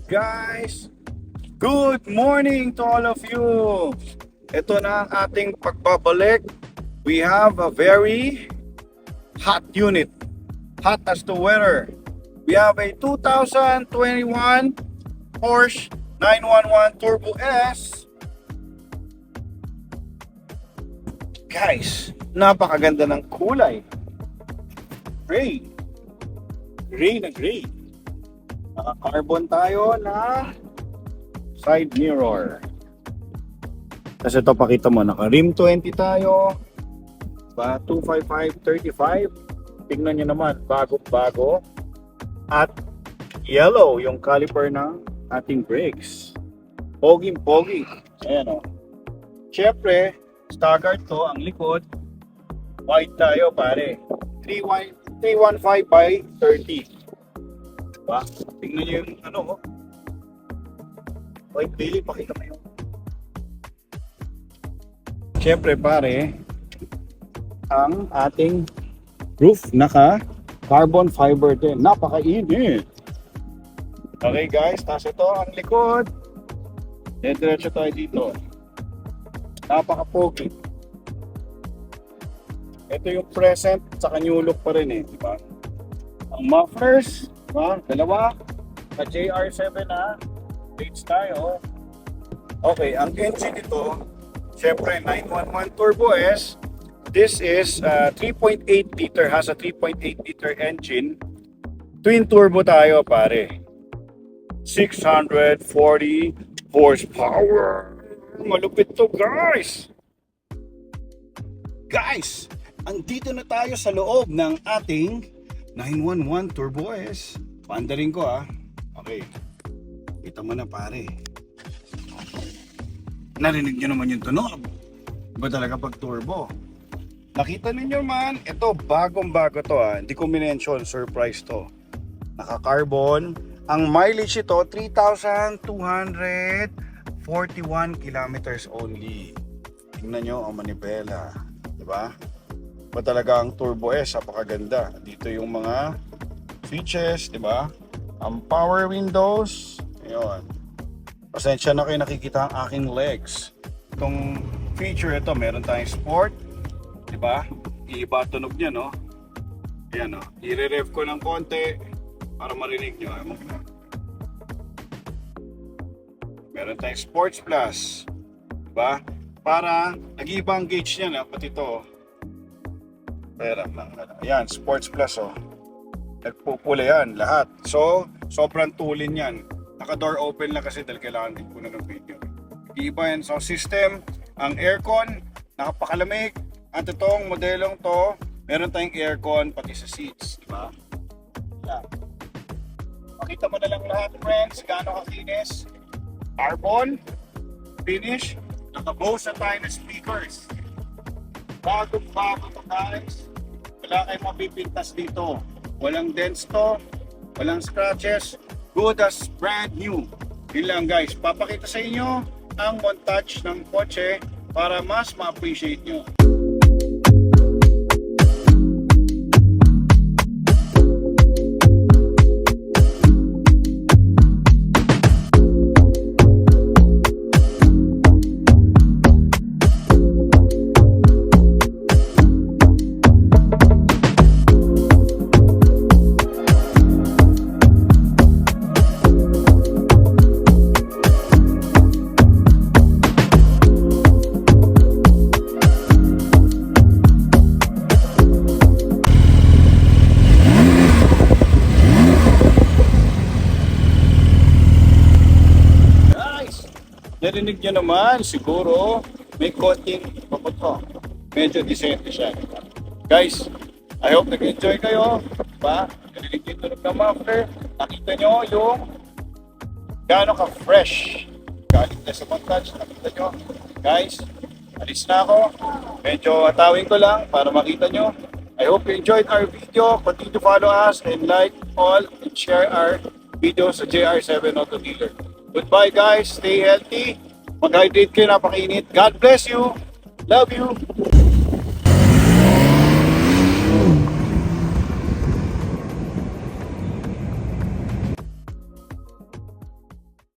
guys? Good morning to all of you. Ito na ang ating pagbabalik. We have a very hot unit. Hot as the weather. We have a 2021 Porsche 911 Turbo S. Guys, napakaganda ng kulay. Gray. Gray na gray. Naka-carbon tayo na side mirror. Kasi ito pakita mo, naka-rim 20 tayo. 255/35. Tingnan nyo naman, bago-bago. At yellow yung caliper ng ating brakes. Pogi-pogi. Ayan o. Siyempre, staggered to ang likod. Wide tayo pare. 315/30. Diba? Tingnan nyo yung ano. Wait, Billy, pakita mo yung. Siyempre pare, ang ating roof naka carbon fiber din. Napakainit. Okay guys, tapos ito ang likod. Diretso tayo dito. Napaka-pogi. Ito yung present, saka new look pa rin di ba? Ang mufflers, diba? Dalawa. Sa JR7 na. Plates tayo. Okay, ang engine nito, syempre 911 Turbo S. This is 3.8 liter, has a 3.8 liter engine. Twin turbo tayo pare. 640 horsepower. Malupit to guys. Guys, andito na tayo sa loob ng ating 911 Turbo S. Paandarin ko Okay. Kita mo na pare. Narinig nyo naman yung tunog. Iba talaga pag turbo. Nakita ninyo man, ito bagong-bago to Hindi ko minention, surprise to. Naka-carbon. Ang mileage ito, 3,241 kilometers only. Tingnan nyo ang manibela. Diba? Ba talaga ang Turbo S, napakaganda. Dito yung mga features, diba? Ang power windows. Ayun. Pasensya na kayo nakikita ang aking legs. Itong feature ito, meron tayong sport. Diba? Iiba tunog niya, no? Ayan, no? I-rev ko ng konti para marinig nyo. Meron tayong Sports Plus. Diba? Para nag-iiba ang gauge niya, pati ito. Pera lang. Ayan, Sports Plus, nagpupula yan, lahat. So, sobrang tulin yan. Naka-door open lang kasi dahil kailangan din po na ng video. Iba yan sound system. Ang aircon, nakapakalamig. At itong modelong to, meron tayong aircon pati sa seats, di ba? Yeah. Makita mo na lang lahat, friends, gaano kakinis. Carbon, finish, naka-bose na tayo na speakers. Bago-bago to guys. Wala kayong mapipintas dito. Walang dents to, walang scratches. Good as brand new. Yun lang guys, papakita sa inyo ang montage ng kotse para mas ma-appreciate nyo. Narinig nyo naman, siguro may konting paputok. Medyo decente siya. Guys, I hope nag-enjoy kayo. Diba? Narinig nyo yung tunog ng muffler. Nakita nyo yung gaano ka-fresh. Galing na sa montage. Nakita nyo. Guys, alis na ako. Medyo atawin ko lang para makita nyo. I hope you enjoyed our video. Continue to follow us and like all and share our videos sa JR7 Auto Dealer. Goodbye guys, stay healthy, mag-hydrate kayo, napakainit. God bless you, love you.